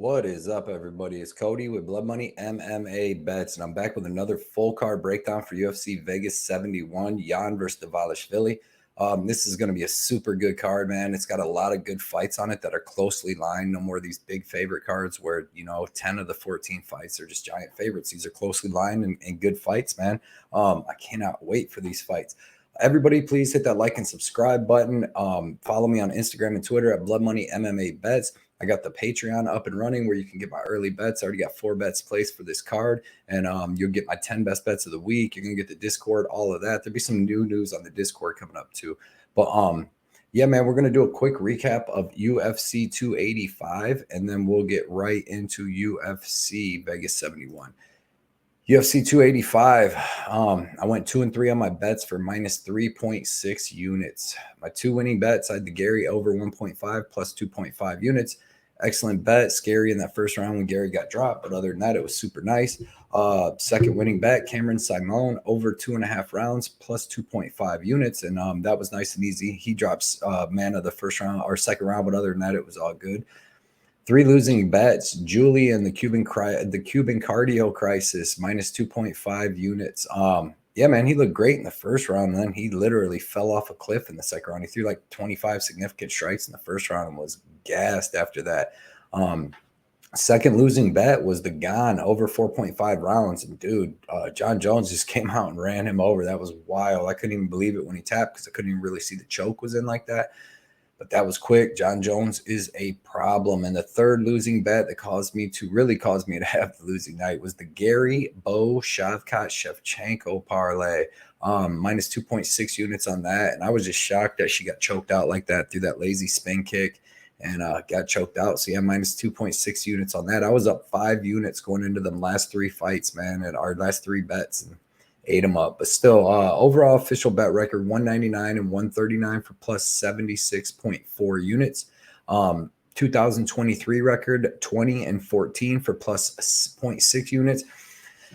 What is up, everybody? It's Cody with Blood Money MMA Bets, and I'm back with another full card breakdown for UFC Vegas 71, Jan versus Dvalishvili. This is going to be a super good card, man. It's got a lot of good fights on it that are closely lined. No more of these big favorite cards where, 10 of the 14 fights are just giant favorites. These are closely lined and good fights, man. I cannot wait for these fights. Everybody, please hit that like and subscribe button. Follow me on Instagram and Twitter at Blood Money MMA Bets. I got the Patreon up and running where you can get my early bets. I already got 4 bets placed for this card, and you'll get my 10 best bets of the week. You're going to get the Discord, all of that. There'll be some new news on the Discord coming up too. But yeah, man, we're going to do a quick recap of UFC 285, and then we'll get right into UFC Vegas 71. UFC 285, I went 2 and 3 on my bets for minus 3.6 units. My 2 winning bets, I had the Gary over 1.5 plus 2.5 units. Excellent bet. Scary in that first round when Gary got dropped, but other than that, it was super nice. Second winning bet, Cameron Simone over 2.5 rounds plus 2.5 units, and that was nice and easy. He drops man of the first round or second round, but other than that, it was all good. 3 losing bets, Julie and the Cuban cardio crisis, minus 2.5 units. Yeah, man, he looked great in the first round, and then he literally fell off a cliff in the second round. He threw like 25 significant strikes in the first round and was gassed after that. Second losing bet was the Gane over 4.5 rounds. And dude, John Jones just came out and ran him over. That was wild. I couldn't even believe it when he tapped because I couldn't even really see the choke was in like that. But that was quick. John Jones is a problem. And the third losing bet that caused me to have the losing night was the Gary Bo Shavkat Shevchenko parlay. Minus 2.6 units on that. And I was just shocked that she got choked out like that through that lazy spin kick and got choked out. So yeah, minus 2.6 units on that. I was up 5 units going into them last 3 fights, man, and our last 3 bets. And ate them up, but still overall official bet record 199 and 139 for plus 76.4 units. 2023 record 20 and 14 for plus 0.6 units.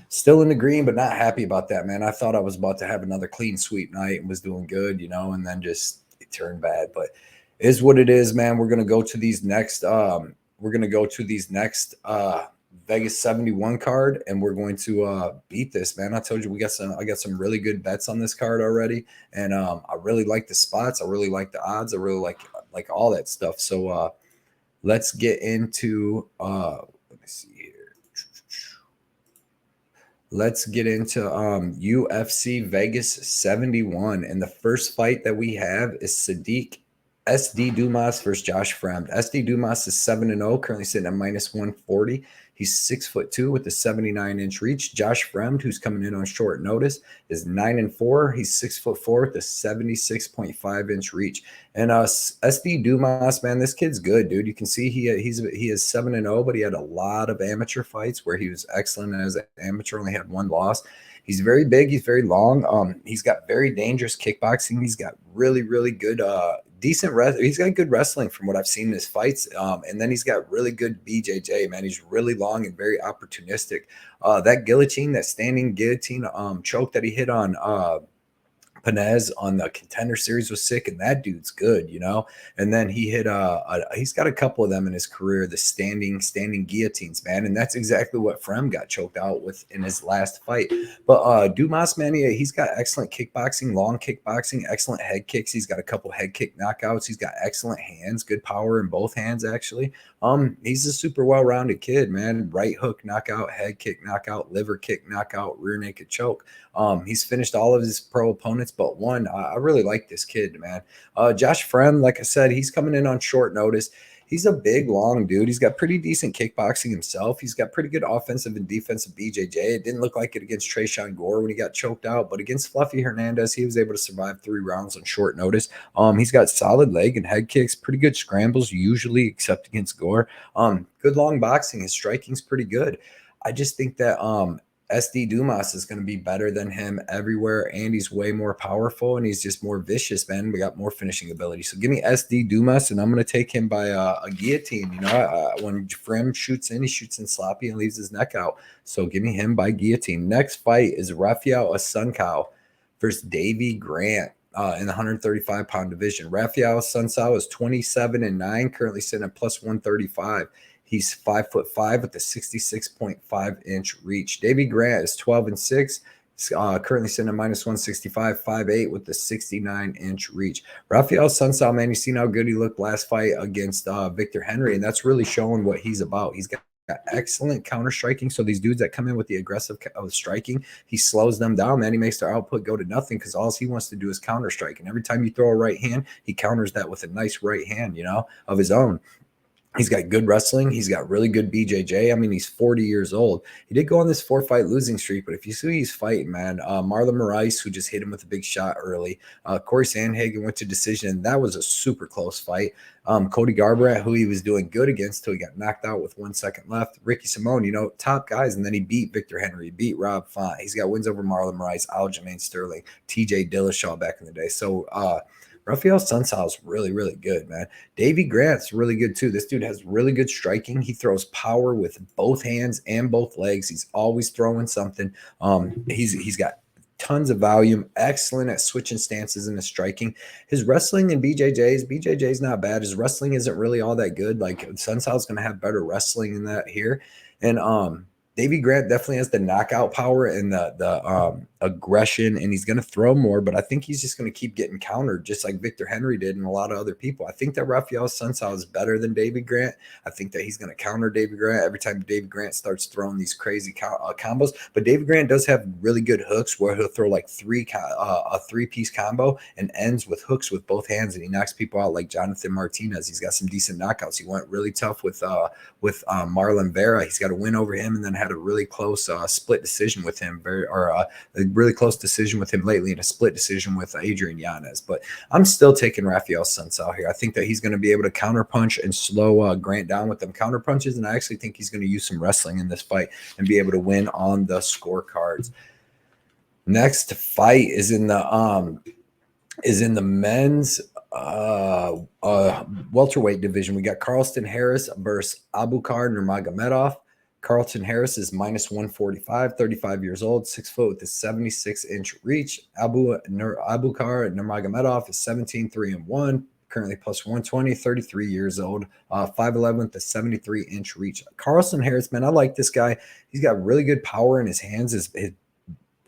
Still in the green, but not happy about that, man. I thought I was about to have another clean sweep night and was doing good, and then just it turned bad. But it is what it is, man. We're gonna go to these next Vegas 71 card, and we're going to beat this, man. I told you I got some really good bets on this card already, and I really like the spots. I really like the odds. I really like all that stuff. So let's get into let me see here. Let's get into UFC Vegas 71, and the first fight that we have is Sedriques SD Dumas versus Josh Fremd. SD Dumas is 7-0, currently sitting at minus 140. He's 6'2" with a 79-inch reach. Josh Fremd, who's coming in on short notice, is 9-4. He's 6'4" with a 76.5-inch reach. And SD Dumas, man, this kid's good, dude. You can see he is 7-0, but he had a lot of amateur fights where he was excellent as an amateur. Only had 1 loss. He's very big. He's very long. He's got very dangerous kickboxing. He's got really, really good, he's got good wrestling from what I've seen in his fights. And then he's got really good BJJ, man. He's really long and very opportunistic. That standing guillotine choke that he hit on Panez on the Contender Series was sick, and that dude's good, And then he hit he's got a couple of them in his career, the standing guillotines, man, and that's exactly what Fremd got choked out with in his last fight. But Dumas, man, he's got excellent kickboxing, long kickboxing, excellent head kicks. He's got a couple head kick knockouts. He's got excellent hands, good power in both hands, actually. He's a super well-rounded kid, man. Right hook knockout, head kick knockout, liver kick knockout, rear naked choke. He's finished all of his pro opponents but one. I really like this kid, man. Josh Fremd, like I said, he's coming in on short notice. He's a big, long dude. He's got pretty decent kickboxing himself. He's got pretty good offensive and defensive BJJ. It didn't look like it against Tresean Gore when he got choked out, but against Fluffy Hernandez, he was able to survive 3 rounds on short notice. He's got solid leg and head kicks, pretty good scrambles usually, except against Gore. Good long boxing. His striking's pretty good. I just think that SD Dumas is going to be better than him everywhere, and he's way more powerful, and he's just more vicious, man. We got more finishing ability. So give me SD Dumas, and I'm going to take him by a guillotine. When Fremd shoots in, he shoots in sloppy and leaves his neck out. So give me him by guillotine. Next fight is Raphael Assuncao versus Davey Grant. in the 135-pound division. Raphael Assuncao is 27-9, currently sitting at plus 135. He's 5'5" with a 66.5-inch reach. Davey Grant is 12-6. Currently sitting at minus 165, 5'8" with the 69-inch reach. Raphael Assuncao, man, you seen how good he looked last fight against Victor Henry, and that's really showing what he's about. He's got excellent counter striking. So these dudes that come in with the aggressive striking, he slows them down, man. He makes their output go to nothing because all he wants to do is counter strike. And every time you throw a right hand, he counters that with a nice right hand, of his own. He's got good wrestling. He's got really good BJJ. I mean, he's 40 years old. He did go on this 4-fight losing streak, but if you see he's fighting, man, Marlon Moraes, who just hit him with a big shot early. Corey Sandhagen went to decision, and that was a super close fight. Cody Garbrandt, who he was doing good against till he got knocked out with 1 second left. Ricky Simone, top guys, and then he beat Victor Henry. He beat Rob Font. He's got wins over Marlon Moraes, Aljamain Sterling, TJ Dillashaw back in the day. So, Raphael Assuncao is really, really good, man. Davey Grant's really good, too. This dude has really good striking. He throws power with both hands and both legs. He's always throwing something. He's got tons of volume, excellent at switching stances and his striking. His wrestling and BJJ's not bad. His wrestling isn't really all that good. Like, Assuncao's going to have better wrestling than that here. And Davey Grant definitely has the knockout power and the aggression, and he's going to throw more, but I think he's just going to keep getting countered just like Victor Henry did and a lot of other people. I think that Raphael Assuncao is better than Davey Grant. I think that he's going to counter Davey Grant every time Davey Grant starts throwing these crazy combos, but Davey Grant does have really good hooks where he'll throw like a three-piece combo and ends with hooks with both hands, and he knocks people out like Jonathan Martinez. He's got some decent knockouts. He went really tough with Marlon Vera. He's got a win over him and then had a really close split decision with him, a really close decision with him lately, and a split decision with Adrian Yanez. But I'm still taking Raphael Assuncao here. I think that he's going to be able to counterpunch and slow Grant down with them counter punches, and I actually think he's going to use some wrestling in this fight and be able to win on the scorecards. Next fight is in the men's welterweight division. We got Carlston Harris versus Abubakar Nurmagomedov. Carlston Harris is minus 145, 35 years old, 6 foot with a 76-inch reach. Abubakar Nurmagomedov is 17-3-1, currently plus 120, 33 years old, 5'11 with a 73-inch reach. Carlston Harris, man, I like this guy. He's got really good power in his hands. His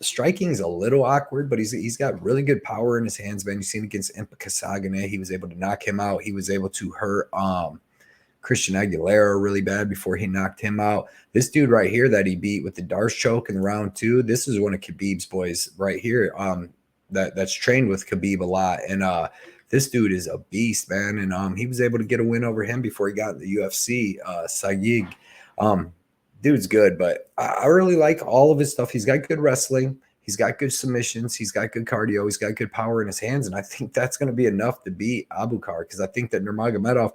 striking is a little awkward, but he's got really good power in his hands, man. You've seen against Impa Kasagane, he was able to knock him out. He was able to hurt Christian Aguilera really bad before he knocked him out. This dude right here that he beat with the Darce choke in round 2, this is one of Khabib's boys right here that's trained with Khabib a lot. And this dude is a beast, man. And he was able to get a win over him before he got in the UFC, Sayig. Dude's good, but I really like all of his stuff. He's got good wrestling. He's got good submissions. He's got good cardio. He's got good power in his hands. And I think that's going to be enough to beat Abubakar, because I think that Nurmagomedov,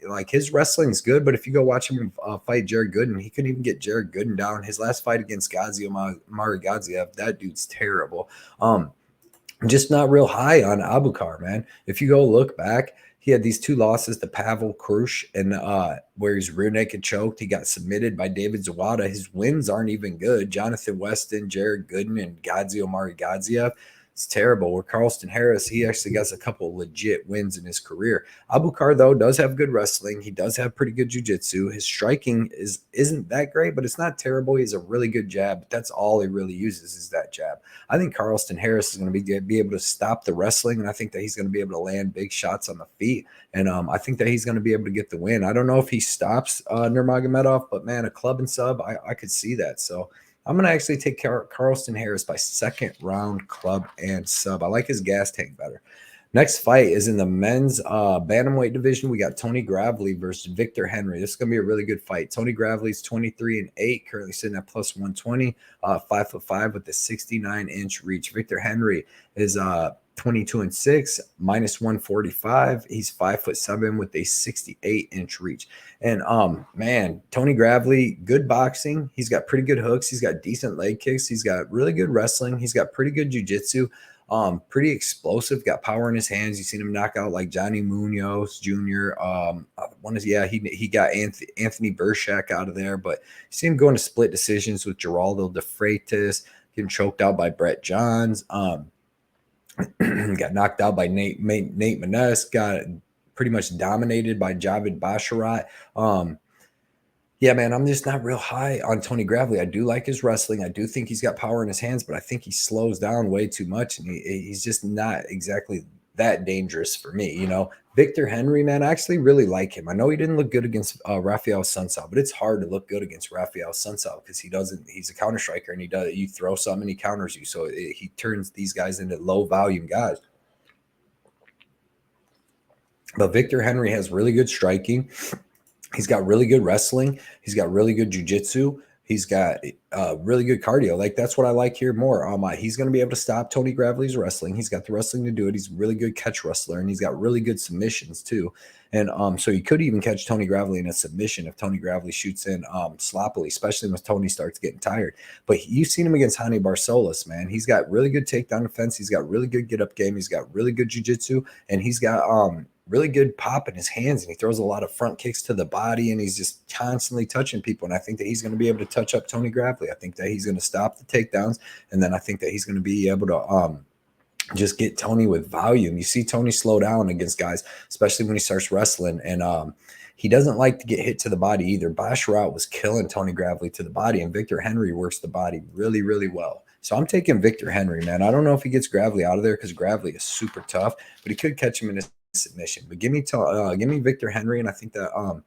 like, his wrestling's good, but if you go watch him fight Jared Gooden, he couldn't even get Jared Gooden down. His last fight against Mari Gadziev, that dude's terrible. Just not real high on Abubakar, man. If you go look back, he had these 2 losses to Pavel Krush, and where he's rear naked choked. He got submitted by David Zawada. His wins aren't even good. Jonathan Weston, Jared Gooden, and Mari Gadziev. It's terrible. Where Carlston Harris, he actually got a couple legit wins in his career. Abubakar, though, does have good wrestling. He does have pretty good jiu-jitsu. His striking isn't that great, but it's not terrible. He has a really good jab, but that's all he really uses is that jab. I think Carlston Harris is going to be able to stop the wrestling, and I think that he's going to be able to land big shots on the feet, and I think that he's going to be able to get the win. I don't know if he stops Nurmagomedov, but, man, a club and sub, I could see that. So I'm going to actually take Carlston Harris by 2nd round club and sub. I like his gas tank better. Next fight is in the men's bantamweight division. We got Toney Gravely versus Victor Henry. This is going to be a really good fight. Toney Gravely's 23-8, currently sitting at plus 120, 5'5" with a 69-inch reach. Victor Henry is 22-6, minus 145. He's 5'7" with a 68-inch reach. And man, Toney Gravely, good boxing. He's got pretty good hooks. He's got decent leg kicks. He's got really good wrestling. He's got pretty good jiu-jitsu. Pretty explosive, got power in his hands. You've seen him knock out like Johnny Munoz Jr. He got Anthony Burshak out of there, but you see him going to split decisions with Geraldo de Freitas, getting choked out by Brett Johns. got knocked out by Nate Maness, got pretty much dominated by Javid Basharat. Yeah, man, I'm just not real high on Toney Gravely. I do like his wrestling. I do think he's got power in his hands, but I think he slows down way too much, and he's just not exactly that dangerous for me. You know, Victor Henry, man, I actually really like him. I know he didn't look good against Raphael Assuncao, but it's hard to look good against Raphael Assuncao because he's a counter striker, and you throw something and he counters you. So he turns these guys into low volume guys. But Victor Henry has really good striking. He's got really good wrestling. He's got really good jiu-jitsu. He's got really good cardio. Like, that's what I like here more. He's going to be able to stop Toney Gravely's wrestling. He's got the wrestling to do it. He's a really good catch wrestler, and he's got really good submissions too. And so you could even catch Toney Gravely in a submission if Toney Gravely shoots in sloppily, especially when Toney starts getting tired. But you've seen him against Hany Barsolas, man. He's got really good takedown defense. He's got really good get-up game. He's got really good jiu-jitsu, and he's got really good pop in his hands, and he throws a lot of front kicks to the body, and he's just constantly touching people. And I think that he's going to be able to touch up Toney Gravely. I think that he's going to stop the takedowns, and then I think that he's going to be able to just get Toney with volume. You see Toney slow down against guys, especially when he starts wrestling, and he doesn't like to get hit to the body either. Basharat was killing Toney Gravely to the body, and Victor Henry works the body really, really well. So I'm taking Victor Henry, man. I don't know if he gets Gravely out of there because Gravely is super tough, but he could catch him in a submission. But give me Victor Henry, and I think that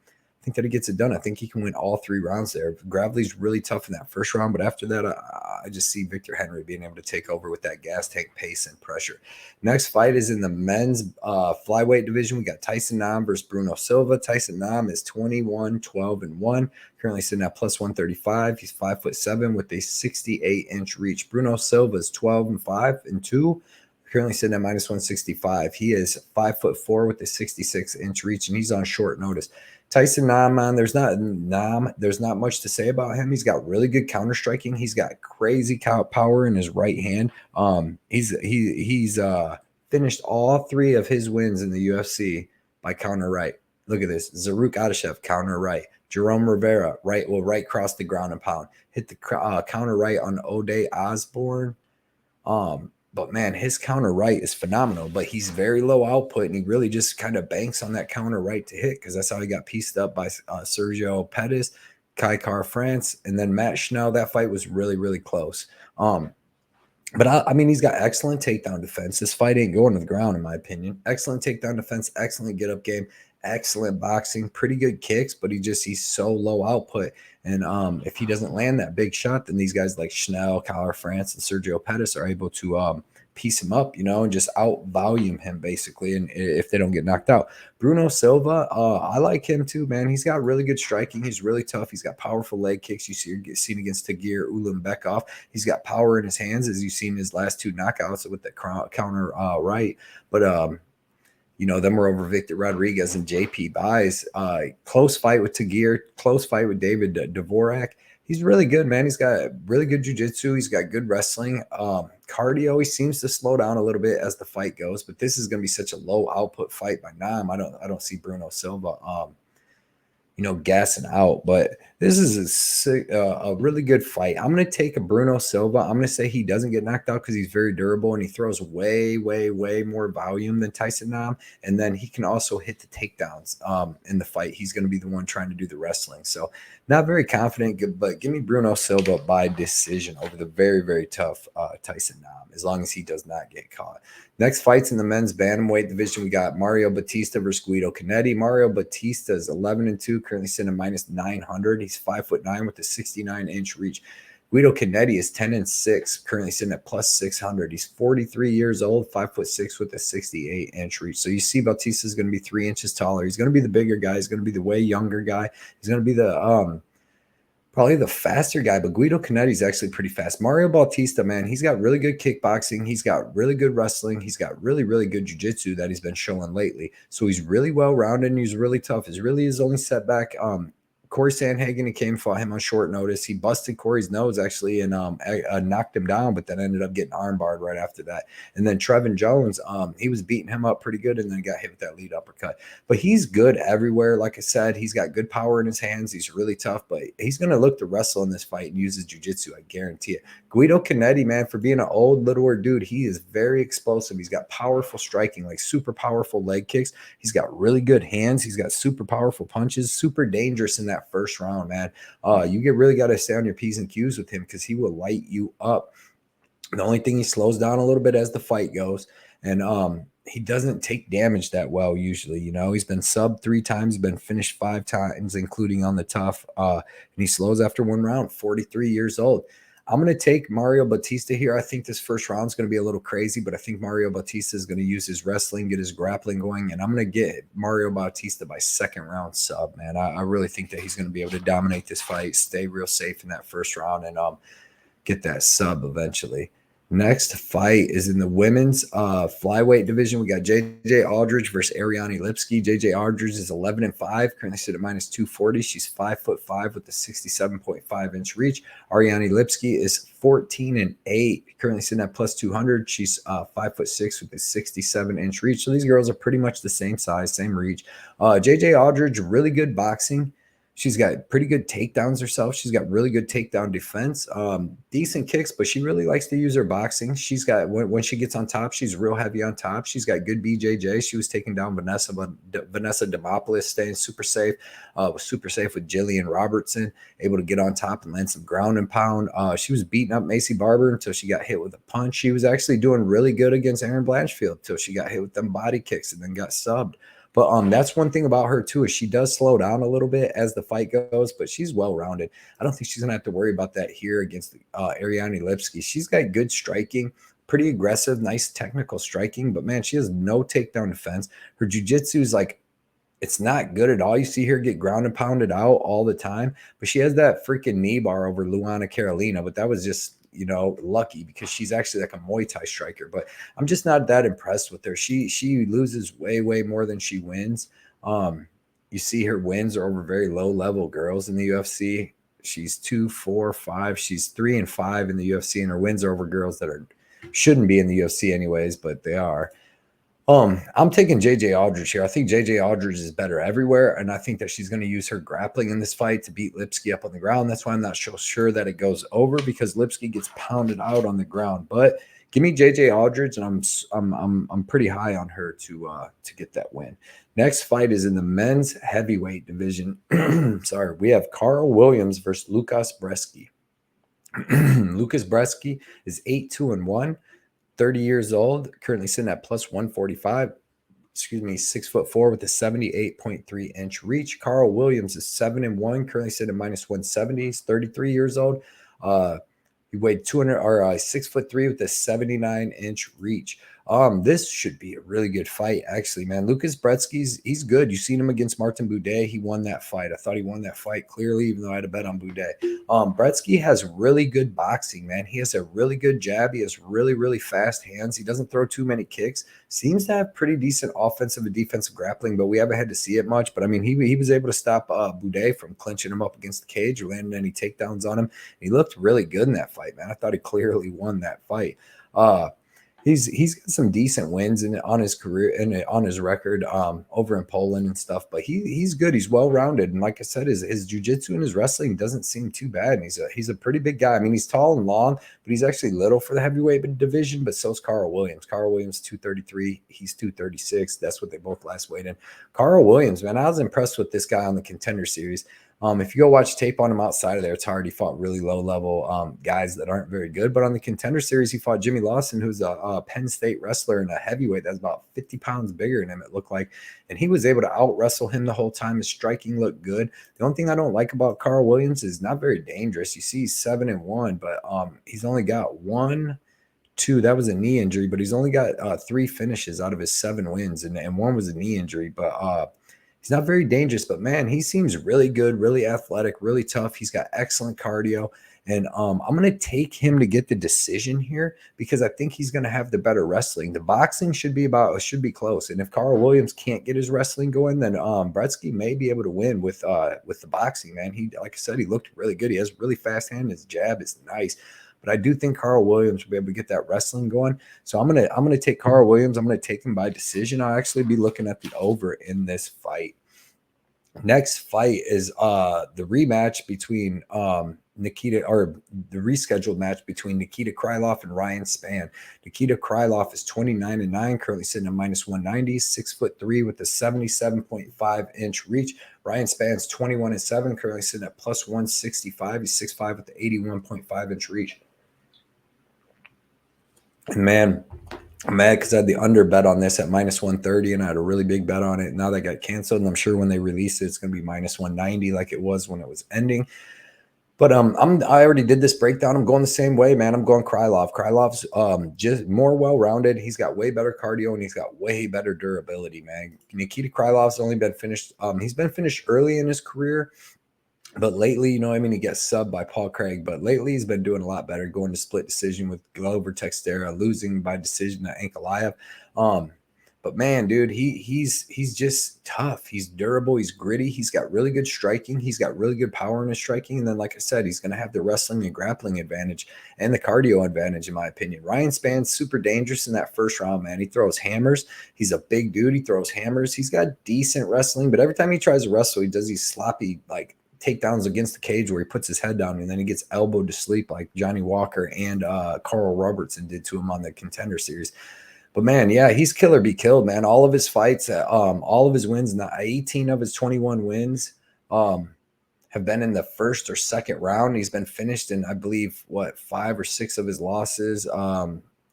he gets it done. I think he can win all 3 rounds there. Gravely's really tough in that first round, but after that, I just see Victor Henry being able to take over with that gas tank pace and pressure. Next fight is in the men's flyweight division. We got Tyson Nam versus Bruno Silva. Tyson Nam is 21-12-1, currently sitting at plus 135. He's 5'7" with a 68-inch reach. Bruno Silva is 12-5-2. Currently sitting at minus 165. He is 5'4" with a 66-inch reach, and he's on short notice. Tyson Nam, man, there's not much to say about him. He's got really good counter striking. He's got crazy power in his right hand. He's finished all 3 of his wins in the UFC by counter right. Look at this: Zaruk Adeshev, counter right. Jerome Rivera, right cross the ground and pound. Hit the counter right on O'Day Osborne. But man, his counter right is phenomenal, but he's very low output, and he really just kind of banks on that counter right to hit, because that's how he got pieced up by Sergio Pettis, Kai Kara France, and then Matt Schnell. That fight was really, really close. But I mean, he's got excellent takedown defense. This fight ain't going to the ground, in my opinion. Excellent takedown defense, excellent get-up game, excellent boxing, pretty good kicks, but he's so low output. And if he doesn't land that big shot, then these guys like Schnell, Kyle France, and Sergio Pettis are able to piece him up, and just out volume him basically. And if they don't get knocked out, Bruno Silva, I like him too, man. He's got really good striking. He's really tough. He's got powerful leg kicks. Seen against Tagir Ulanbekov. He's got power in his hands, as you've seen his last 2 knockouts with the counter right. But then we're over Victor Rodriguez and JP Buys. Close fight with Tagir, close fight with David Dvorak. He's really good, man. He's got really good jiu-jitsu. He's got good wrestling. Cardio, he seems to slow down a little bit as the fight goes, but this is going to be such a low output fight by Nam. I don't see Bruno Silva gassing out, but this is a really good fight. I'm going to take a Bruno Silva. I'm going to say he doesn't get knocked out because he's very durable, and he throws way, way, way more volume than Tyson Nam. And then he can also hit the takedowns in the fight. He's going to be the one trying to do the wrestling. So not very confident, but give me Bruno Silva by decision over the very, very tough Tyson Nam, as long as he does not get caught. Next fights in the men's bantamweight division, we got Mario Bautista versus Guido Cannetti. Mario Bautista is 11-2, currently sitting at minus 900. He's 5'9" with a 69-inch reach. Guido Cannetti is 10-6, currently sitting at plus 600. He's 43 years old, 5'6" with a 68-inch reach. So you see Bautista is going to be 3 inches taller. He's going to be the bigger guy. He's going to be the way younger guy. He's going to be the probably the faster guy, but Guido Cannetti is actually pretty fast. Mario Bautista, man, he's got really good kickboxing. He's got really good wrestling. He's got really, really good jiu-jitsu that he's been showing lately. So he's really well-rounded, and he's really tough. His only setback Corey Sandhagen, he came, fought him on short notice. He busted Corey's nose actually and knocked him down, but then ended up getting armbarred right after that. And then Trevin Jones, he was beating him up pretty good and then got hit with that lead uppercut. But he's good everywhere. Like I said, he's got good power in his hands. He's really tough, but he's going to look to wrestle in this fight and use his jiu-jitsu. I guarantee it. Guido Cannetti, man, for being an old, littler dude, he is very explosive. He's got powerful striking, like super powerful leg kicks. He's got really good hands. He's got super powerful punches, super dangerous in that first round, man. You really got to stay on your P's and Q's with him because he will light you up. The only thing, he slows down a little bit as the fight goes. And he doesn't take damage that well usually. You know, he's been sub 3 times, been finished 5 times, including on the tough. And he slows after 1 round, 43 years old. I'm going to take Mario Bautista here. I think this first round is going to be a little crazy, but I think Mario Bautista is going to use his wrestling, get his grappling going, and I'm going to get Mario Bautista by 2nd round sub, man. I really think that he's going to be able to dominate this fight, stay real safe in that first round, and get that sub eventually. Next fight is in the women's flyweight division. We got JJ Aldrich versus Ariane Lipski. JJ Aldrich is 11-5, currently sit at -240. She's 5'5" with a 67.5-inch reach. Ariane Lipski is 14-8, currently sitting at +200. She's 5'6" with a 67-inch reach. So these girls are pretty much the same size, same reach. JJ Aldrich, really good boxing. She's got pretty good takedowns herself. She's got really good takedown defense, decent kicks, but she really likes to use her boxing. She's got, when she gets on top, she's real heavy on top. She's got good BJJ. She was taking down Vanessa Demopoulos, staying super safe, was super safe with Jillian Robertson, able to get on top and land some ground and pound. She was beating up Macy Barber until she got hit with a punch. She was actually doing really good against Erin Blanchfield until she got hit with them body kicks and then got subbed. But that's one thing about her too, is she does slow down a little bit as the fight goes, but she's well-rounded. I don't think she's gonna have to worry about that here against Ariane Lipski. She's got good striking, pretty aggressive, nice technical striking, but man, she has no takedown defense. Her jiu-jitsu is like, it's not good at all. You see her get ground and pounded out all the time, but she has that freaking knee bar over Luana Carolina, but that was just, you know, lucky because she's actually like a Muay Thai striker, but I'm just not that impressed with her. She loses way more than she wins. You see her wins are over very low level girls in the UFC. She's 2, 4, 5. She's 3 and 5 in the UFC, and her wins are over girls that shouldn't be in the UFC anyways, but they are. I'm taking JJ Aldrich here. I think JJ Aldrich is better everywhere, and I think that she's going to use her grappling in this fight to beat Lipski up on the ground. That's why I'm not so sure that it goes over, because Lipski gets pounded out on the ground. But give me JJ Aldrich, and I'm pretty high on her to get that win. Next fight is in the men's heavyweight division. Sorry, we have Karl Williams versus Lukasz Brzeski. Lukasz Brzeski is 8-2-1. 30 years old, currently sitting at +145. 6'4" with a 78.3-inch reach. Karl Williams is 7-1, currently sitting at -170. He's 33 years old. He weighed 6'3" with a 79-inch reach. This should be a really good fight, actually, man. Lukasz Brzeski's, he's good. You've seen him against Martin Buday. He won that fight. I thought he won that fight clearly, even though I had a bet on Buday. Brzeski has really good boxing, man. He has a really good jab. He has really fast hands. He doesn't throw too many kicks. Seems to have pretty decent offensive and defensive grappling, but we haven't had to see it much. But I mean, he was able to stop Buday from clinching him up against the cage or landing any takedowns on him. He looked really good in that fight, man. I thought he clearly won that fight. He's got some decent wins on his career and on his record over in Poland and stuff, but he's good. He's well-rounded, and like I said, his jiu-jitsu and his wrestling doesn't seem too bad. And he's a pretty big guy. I mean, he's tall and long, but he's actually little for the heavyweight division. But so's Karl Williams. Karl Williams 233. He's 236. That's what they both last weighed in. Karl Williams, man, I was impressed with this guy on the Contender Series. If you go watch tape on him outside of there, it's hard. He fought really low-level guys that aren't very good. But on the Contender Series, he fought Jimmy Lawson, who's a Penn State wrestler and a heavyweight that's about 50 pounds bigger than him, it looked like. And he was able to out-wrestle him the whole time. His striking looked good. The only thing I don't like about Karl Williams is not very dangerous. You see he's 7-1, but he's only got 1, 2. That was a knee injury, but he's only got 3 finishes out of his 7 wins, and one was a knee injury. But He's not very dangerous, but man, he seems really good, really athletic, really tough. He's got excellent cardio. And I'm going to take him to get the decision here because I think he's going to have the better wrestling. The boxing should be close. And if Carl Williams can't get his wrestling going, then Brzeski may be able to win with the boxing, man. He, like I said, he looked really good. He has really fast hand. His jab is nice. But I do think Carl Williams will be able to get that wrestling going. So I'm gonna take Carl Williams. I'm gonna take him by decision. I'll actually be looking at the over in this fight. Next fight is the rematch between Nikita, or the rescheduled match between Nikita Krylov and Ryan Spann. Nikita Krylov is 29-9, currently sitting at -190, 6'3" with a 77.5-inch reach. Ryan Spann's 21-7, currently sitting at +165. He's 6'5" with the 81.5-inch reach. And man, I'm mad because I had the under bet on this at -130, and I had a really big bet on it. Now that got canceled, and I'm sure when they release it, it's going to be -190 like it was when it was ending. But I already did this breakdown. I'm going the same way, man. I'm going Krylov. Krylov's just more well-rounded. He's got way better cardio, and he's got way better durability, man. Nikita Krylov's only been finished. He's been finished early in his career. But lately, he gets subbed by Paul Craig. But lately, he's been doing a lot better, going to split decision with Glover Teixeira, losing by decision to Ankalaev. But man, dude, he's just tough. He's durable. He's gritty. He's got really good striking. He's got really good power in his striking. And then, like I said, he's going to have the wrestling and grappling advantage and the cardio advantage, in my opinion. Ryan Spann's super dangerous in that first round, man. He throws hammers. He's a big dude. He throws hammers. He's got decent wrestling, but every time he tries to wrestle, he does these sloppy, takedowns against the cage where he puts his head down and then he gets elbowed to sleep like Johnny Walker and Carl Robertson did to him on the Contender Series. But man, yeah, he's kill or be killed, man. All of his fights, all of his wins, 18 of his 21 wins have been in the first or second round. He's been finished in, I believe, 5 or 6 of his losses.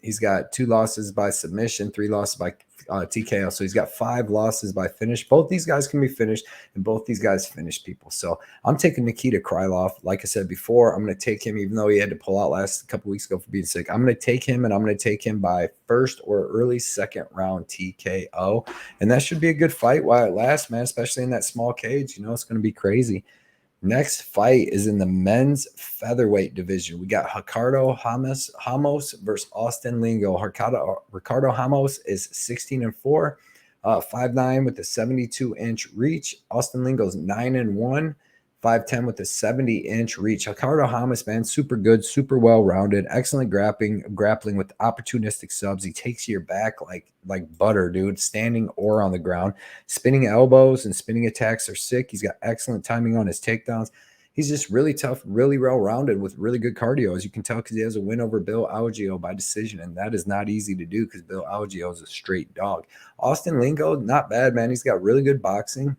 He's got 2 losses by submission, 3 losses by TKO. So he's got 5 losses by finish. Both these guys can be finished, and both these guys finish people. So I'm taking Nikita Krylov. Like I said before, I'm going to take him, even though he had to pull out last couple weeks ago for being sick. I'm going to take him, and I'm going to take him by first or early second round TKO. And that should be a good fight while it lasts, man, especially in that small cage. It's going to be crazy. Next fight is in the men's featherweight division. We got Ricardo Ramos versus Austin Lingo. Ricardo Ramos is 16-4, 5'9" with a 72-inch reach. Austin Lingo's 9-1, 5'10" with a 70-inch reach. Ricardo Ramos, man, super good, super well-rounded, excellent grappling with opportunistic subs. He takes your back like butter, dude, standing or on the ground. Spinning elbows and spinning attacks are sick. He's got excellent timing on his takedowns. He's just really tough, really well-rounded with really good cardio, as you can tell, because he has a win over Bill Algeo by decision, and that is not easy to do because Bill Algeo is a straight dog. Austin Lingo, not bad, man. He's got really good boxing.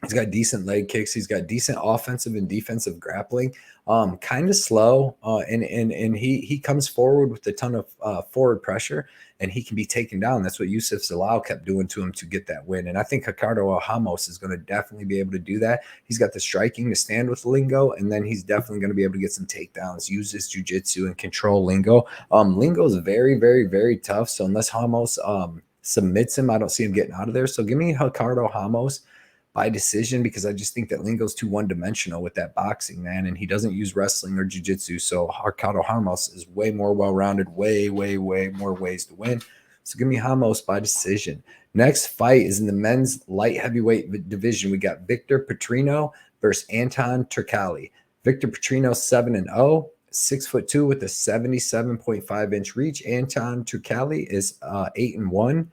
He's got decent leg kicks. He's got decent offensive and defensive grappling. Kind of slow, and he comes forward with a ton of forward pressure, and he can be taken down. That's what Youssef Zalal kept doing to him to get that win. And I think Ricardo Ramos is going to definitely be able to do that. He's got the striking to stand with Lingo, and then he's definitely going to be able to get some takedowns, use his jiu-jitsu, and control Lingo. Lingo is very, very, very tough. So unless Ramos submits him, I don't see him getting out of there. So give me Ricardo Ramos by decision, because I just think that Lingo's too one-dimensional with that boxing, man, and he doesn't use wrestling or jiu-jitsu. So Ricardo Ramos is way more well-rounded, way, way, way more ways to win. So give me Ramos by decision. Next fight is in the men's light heavyweight division. We got Victor Petrino versus Anton Turkalj. Victor Petrino 7-0, 6'2" with a 77.5-inch reach. Anton Turkalj is 8-1.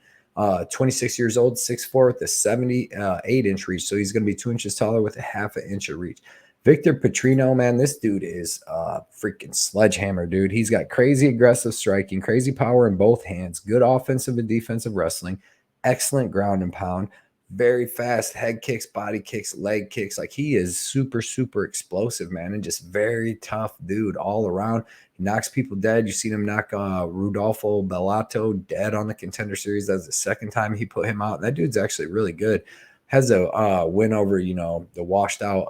26 years old, 6'4" with a 78-inch reach. So he's going to be 2 inches taller with a half an inch of reach. Victor Petrino, man, this dude is freaking sledgehammer, dude. He's got crazy aggressive striking, crazy power in both hands, good offensive and defensive wrestling, excellent ground and pound, very fast head kicks, body kicks, leg kicks. Like, he is super, super explosive, man, and just very tough dude all around. He knocks people dead. You've seen him knock Rudolfo Bellato dead on the Contender Series. That's the second time he put him out. That dude's actually really good. Has a win over, the washed out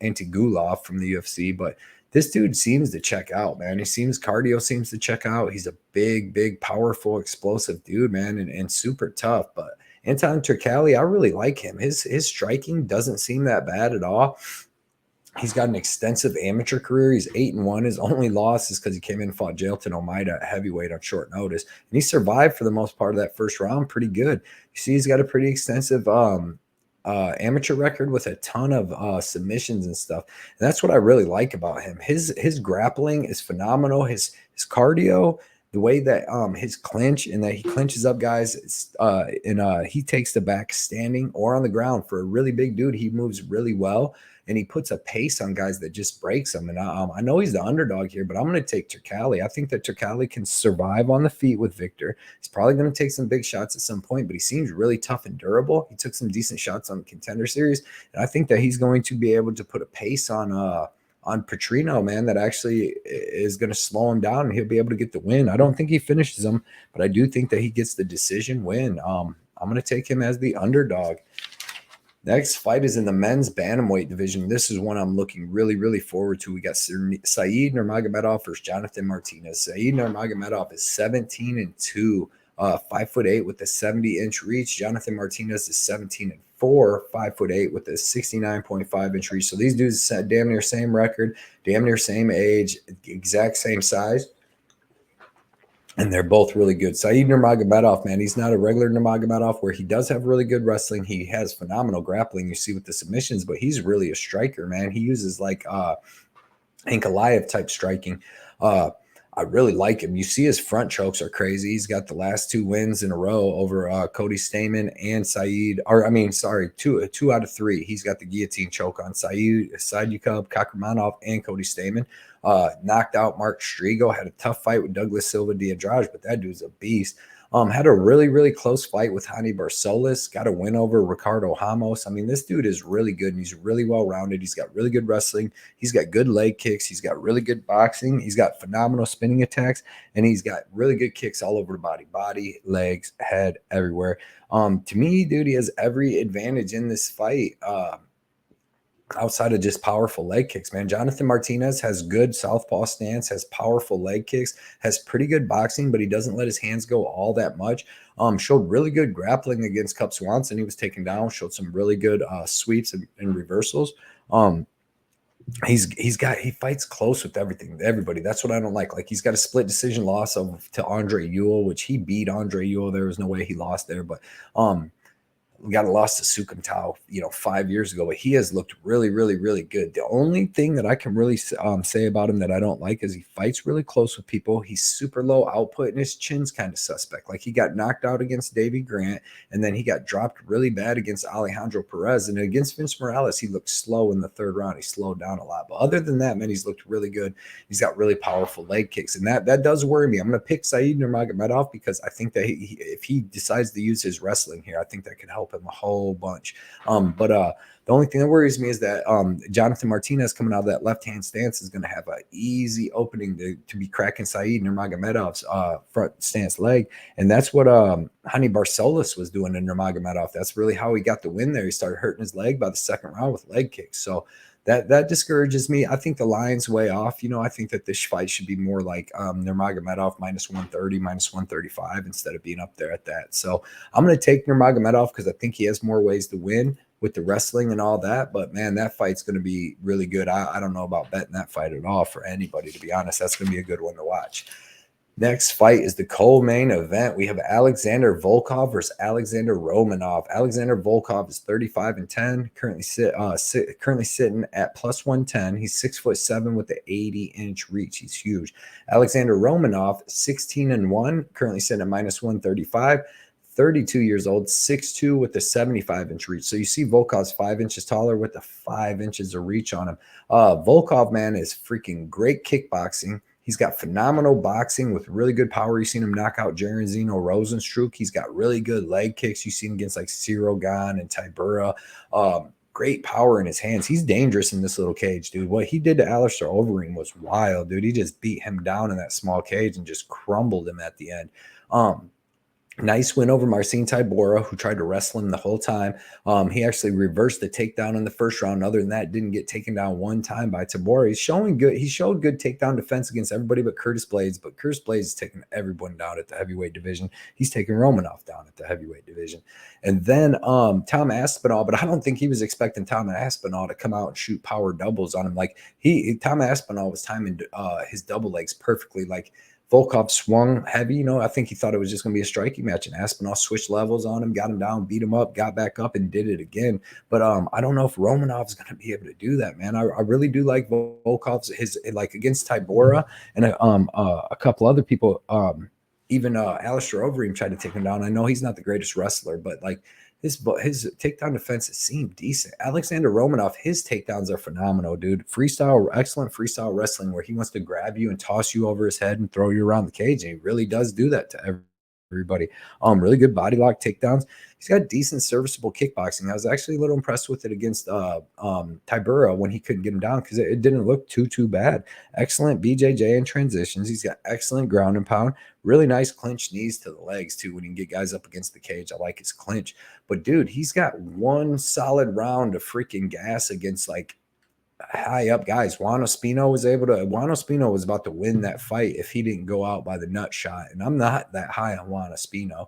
Antigulov from the UFC, but this dude seems to check out, man. Cardio seems to check out. He's a big, big, powerful, explosive dude, man, and super tough. But Anton Turkalj, I really like him. His striking doesn't seem that bad at all. He's got an extensive amateur career. He's 8-1. His only loss is because he came in and fought Jailton Almeida at heavyweight on short notice. And he survived for the most part of that first round pretty good. You see, he's got a pretty extensive amateur record with a ton of submissions and stuff. And that's what I really like about him. His grappling is phenomenal. His cardio, the way that his clinch and that he clinches up guys, and he takes the back standing or on the ground. For a really big dude, he moves really well. And he puts a pace on guys that just breaks them. And I know he's the underdog here, but I'm going to take Turkalj. I think that Turkalj can survive on the feet with Victor. He's probably going to take some big shots at some point, but he seems really tough and durable. He took some decent shots on the Contender Series, and I think that he's going to be able to put a pace on Petrino, man, that actually is going to slow him down, and he'll be able to get the win. I don't think he finishes him, but I do think that he gets the decision win. I'm going to take him as the underdog. Next fight is in the men's bantamweight division. This is one I'm looking really, really forward to. We got Said Nurmagomedov versus Jonathan Martinez. Said Nurmagomedov is 17-2, 5'8" with a 70-inch reach. Jonathan Martinez is 17-4, 5'8" with a 69.5-inch reach. So these dudes damn near same record, damn near same age, exact same size. And they're both really good. Said Nurmagomedov, man, he's not a regular Nurmagomedov where he does have really good wrestling. He has phenomenal grappling, you see with the submissions, but he's really a striker, man. He uses like Ankalaev type striking. I really like him. You see his front chokes are crazy. He's got the last 2 wins in a row over Cody Stamann and two out of 3. He's got the guillotine choke on Sadykhub Kakramanov and Cody Stamann. Knocked out Mark Strigo, had a tough fight with Douglas Silva Andrade, but that dude's a beast. Had a really, really close fight with Hani Barsolas, got a win over Ricardo Ramos. I mean, this dude is really good, and he's really well-rounded. He's got really good wrestling. He's got good leg kicks. He's got really good boxing. He's got phenomenal spinning attacks, and he's got really good kicks all over the body, legs, head, everywhere. To me, dude, he has every advantage in this fight. Outside of just powerful leg kicks, man. Jonathan Martinez has good southpaw stance, has powerful leg kicks, has pretty good boxing, but he doesn't let his hands go all that much. Showed really good grappling against Cub Swanson. He was taken down, showed some really good sweeps and reversals. He fights close with everybody. That's what I don't like. Like, he's got a split decision loss to Andre Ewell, which he beat Andre Ewell. There was no way he lost there, but we got a loss to Sukumtao, 5 years ago, but he has looked really, really, really good. The only thing that I can really say about him that I don't like is he fights really close with people. He's super low output, and his chin's kind of suspect. Like, he got knocked out against Davey Grant, and then he got dropped really bad against Alejandro Perez. And against Vince Morales, he looked slow in the 3rd round. He slowed down a lot. But other than that, man, he's looked really good. He's got really powerful leg kicks, and that does worry me. I'm going to pick Said Nurmagomedov because I think that if he decides to use his wrestling here, I think that could help him a whole bunch. But the only thing that worries me is that Jonathan Martinez coming out of that left-hand stance is going to have an easy opening to be cracking Said Nurmagomedov's front stance leg. And that's what Hani Barsolas was doing to Nurmagomedov. That's really how he got the win there. He started hurting his leg by the 2nd round with leg kicks. So that discourages me. I think the line's way off. I think that this fight should be more like Nurmagomedov -130, -135 instead of being up there at that. So I'm going to take Nurmagomedov because I think he has more ways to win with the wrestling and all that. But, man, that fight's going to be really good. I don't know about betting that fight at all for anybody, to be honest. That's going to be a good one to watch. Next fight is the co-main event. We have Alexander Volkov versus Alexander Romanov. Alexander Volkov is 35-10, currently sitting at +110. He's 6'7" with the 80-inch reach. He's huge. Alexander Romanov, 16-1, currently sitting at -135. 32 years old, 6'2" with a 75-inch reach. So you see Volkov's 5 inches taller with the 5 inches of reach on him. Volkov, man, is freaking great kickboxing. He's got phenomenal boxing with really good power. You've seen him knock out Jairzinho Rozenstruik. He's got really good leg kicks. You've seen him against like Ciro Gane and Tybura. Great power in his hands. He's dangerous in this little cage, dude. What he did to Alistair Overeem was wild, dude. He just beat him down in that small cage and just crumbled him at the end. Nice win over Marcin Tybura, who tried to wrestle him the whole time. He actually reversed the takedown in the first round. Other than that, didn't get taken down one time by Tybura. He's showing good. He showed good takedown defense against everybody but Curtis Blades. But Curtis Blades is taking everyone down at the heavyweight division. He's taking Romanov down at the heavyweight division. And then Tom Aspinall, but I don't think he was expecting Tom Aspinall to come out and shoot power doubles on him. Like Tom Aspinall was timing his double legs perfectly. Like Volkov swung heavy, you know. I think he thought it was just going to be a striking match, and Aspinall switched levels on him, got him down, beat him up, got back up, and did it again. But I don't know if Romanov is going to be able to do that, man. I really do like Volkov's like against Tybura and a couple other people. Even Alistair Overeem tried to take him down. I know he's not the greatest wrestler, but like his takedown defenses seem decent. Alexander Romanov, his takedowns are phenomenal, dude. Excellent freestyle wrestling where he wants to grab you and toss you over his head and throw you around the cage, and he really does do that to everybody. Really good body lock takedowns. He's got decent serviceable kickboxing. I was actually a little impressed with it against Tybura when he couldn't get him down because it didn't look too bad. Excellent BJJ in transitions. He's got excellent ground and pound. Really nice clinch knees to the legs too when he can get guys up against the cage. I like his clinch. But dude, he's got one solid round of freaking gas against like high up guys. Juan Ospino was about to win that fight if he didn't go out by the nut shot. And I'm not that high on Juan Ospino.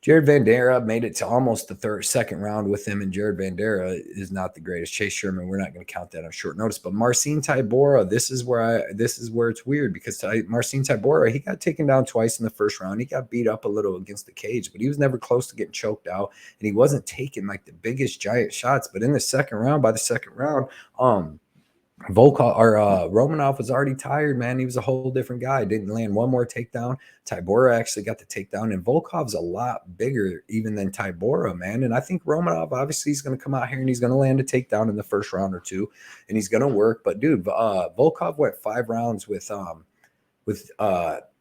Jared Vanderaa made it to almost the second round with him, and Jared Vanderaa is not the greatest. Chase Sherman, we're not going to count that on short notice. But Marcin Tybura, this is where it's weird because Marcin Tybura, he got taken down twice in the first round. He got beat up a little against the cage, but he was never close to getting choked out, and he wasn't taking like the biggest giant shots. But in the second round, by the second round, Romanov was already tired, man. He was a whole different guy. Didn't land one more takedown. Tybura actually got the takedown, and Volkov's a lot bigger even than Tybura, man. And I think Romanov, obviously, he's going to come out here and he's going to land a takedown in the first round or two, and he's going to work. But dude, Volkov went 5 rounds with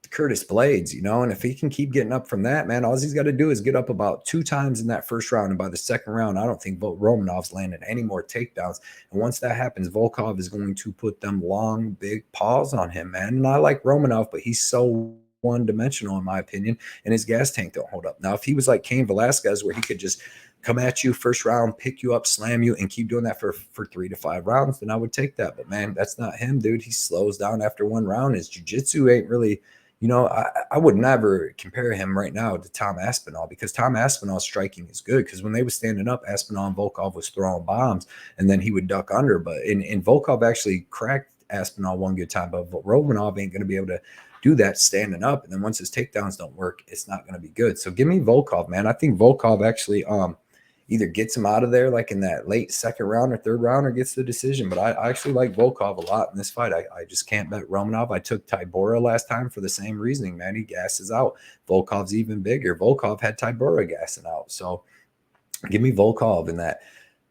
Curtis Blades, you know, and if he can keep getting up from that, man, all he's got to do is get up about 2 times in that first round. And by the second round, I don't think Romanov's landing any more takedowns. And once that happens, Volkov is going to put them long, big paws on him, man. And I like Romanov, but he's so one-dimensional in my opinion, and his gas tank don't hold up. Now, if he was like Cain Velasquez, where he could just come at you first round, pick you up, slam you, and keep doing that for 3 to 5 rounds, then I would take that. But man, that's not him, dude. He slows down after 1 round. His jiu-jitsu ain't really, you know, I would never compare him right now to Tom Aspinall because Tom Aspinall's striking is good because when they were standing up, Aspinall and Volkov was throwing bombs and then he would duck under. But in Volkov actually cracked Aspinall one good time, but Romanov ain't going to be able to do that standing up. And then once his takedowns don't work, it's not going to be good. So give me Volkov, man. I think Volkov actually either gets him out of there like in that late second round or third round or gets the decision. But I actually like Volkov a lot in this fight. I just can't bet Romanov. I took Tybura last time for the same reasoning, man. He gasses out. Volkov's even bigger. Volkov had Tybura gassing out. So give me Volkov in that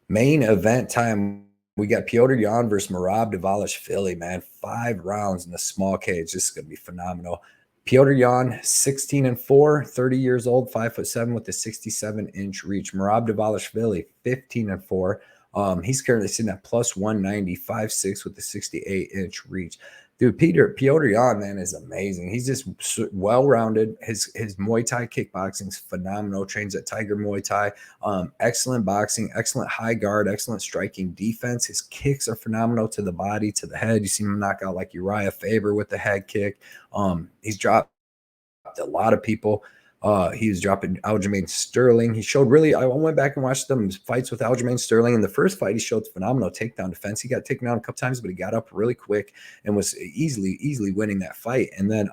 main event time. We got Petr Yan versus Merab Dvalishvili, man. 5 rounds in the small cage. This is going to be phenomenal. Petr Yan, 16-4, 30 years old, 5'7" with a 67-inch reach. Merab Dvalishvili, 15-4. He's currently sitting at plus 190, 5'6" with a 68-inch reach. Dude, Petr Yan, man, is amazing. He's just well-rounded. His Muay Thai kickboxing is phenomenal. Trains at Tiger Muay Thai. Excellent boxing, excellent high guard, excellent striking defense. His kicks are phenomenal to the body, to the head. You see him knock out like Uriah Faber with the head kick. He's dropped a lot of people. He was dropping Aljamain Sterling. He showed really, I went back and watched them fights with Aljamain Sterling. In the first fight, he showed phenomenal takedown defense. He got taken down a couple times, but he got up really quick and was easily winning that fight. And then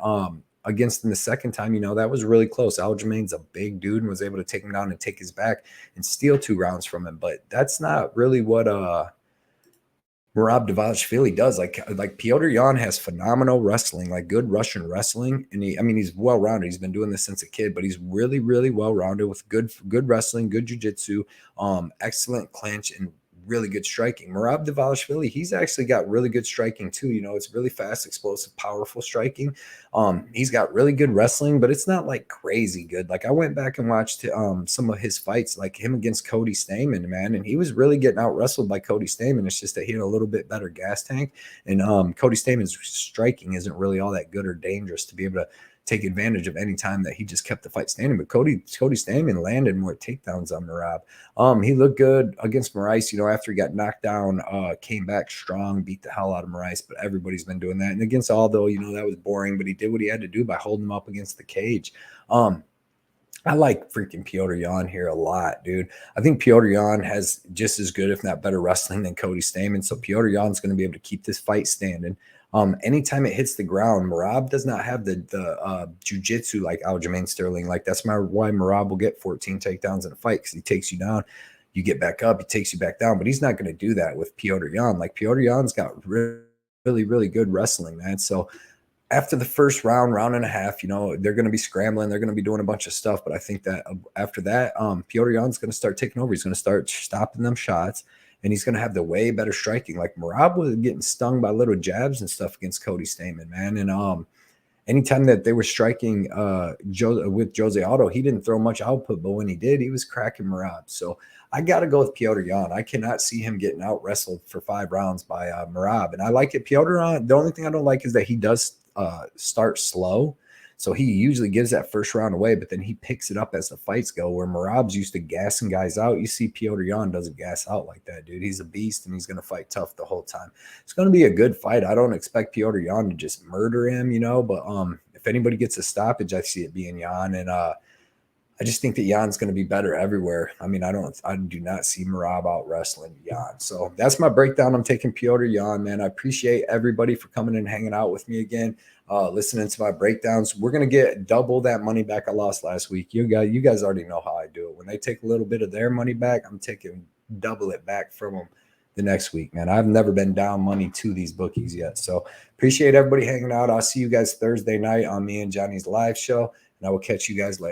against him the second time, you know, that was really close. Aljamain's a big dude and was able to take him down and take his back and steal 2 rounds from him. But that's not really what Merab Dvalishvili does. Like Petr Yan has phenomenal wrestling, like good Russian wrestling. And he's well-rounded. He's been doing this since a kid, but he's really, really well-rounded with good wrestling, good jiu-jitsu, excellent clinch, and really good striking. Merab Dvalishvili, he's actually got really good striking too. You know, it's really fast, explosive, powerful striking. He's got really good wrestling, but it's not like crazy good. Like I went back and watched some of his fights, like him against Cody Stamann, man, and he was really getting out wrestled by Cody Stamann. It's just that he had a little bit better gas tank, and Cody Stamann's striking isn't really all that good or dangerous to be able take advantage of any time that he just kept the fight standing. But Cody Stamann landed more takedowns on Merab. He looked good against Moraes, after he got knocked down, came back strong, beat the hell out of Moraes, but everybody's been doing that. And against Aldo, that was boring, but he did what he had to do by holding him up against the cage. I like freaking Petr Yan here a lot, dude. I think Petr Yan has just as good, if not better, wrestling than Cody Stamann. So Petr Yan's going to be able to keep this fight standing. Anytime it hits the ground, Merab does not have the jiu-jitsu like Aljamain Sterling. Like, that's why Merab will get 14 takedowns in a fight, because he takes you down, you get back up, he takes you back down. But he's not going to do that with Petr Yan. Like, Petr Yan's got really, really good wrestling, man. So after the first round and a half, they're going to be scrambling. They're going to be doing a bunch of stuff. But I think that after that, Petr Yan's going to start taking over. He's going to start stopping them shots, and he's going to have the way better striking. Like, Merab was getting stung by little jabs and stuff against Cody Stamann, man. And anytime that they were striking with Jose Aldo, he didn't throw much output, but when he did, he was cracking Merab. So I got to go with Petr Yan. I cannot see him getting out wrestled for 5 rounds by Merab. And I like it. Petr Yan, the only thing I don't like is that he does start slow. So he usually gives that first round away, but then he picks it up as the fights go, where Merab's used to gassing guys out. You see Petr Yan doesn't gas out like that, dude. He's a beast, and he's going to fight tough the whole time. It's going to be a good fight. I don't expect Petr Yan to just murder him, but if anybody gets a stoppage, I see it being Yan. And I just think that Jan's going to be better everywhere. I mean, I do not see Merab out wrestling Yan. So that's my breakdown. I'm taking Petr Yan, man. I appreciate everybody for coming and hanging out with me again, listening to my breakdowns. We're going to get double that money back I lost last week. You guys already know how I do it. When they take a little bit of their money back, I'm taking double it back from them the next week, man. I've never been down money to these bookies yet. So appreciate everybody hanging out. I'll see you guys Thursday night on me and Johnny's live show, and I will catch you guys later.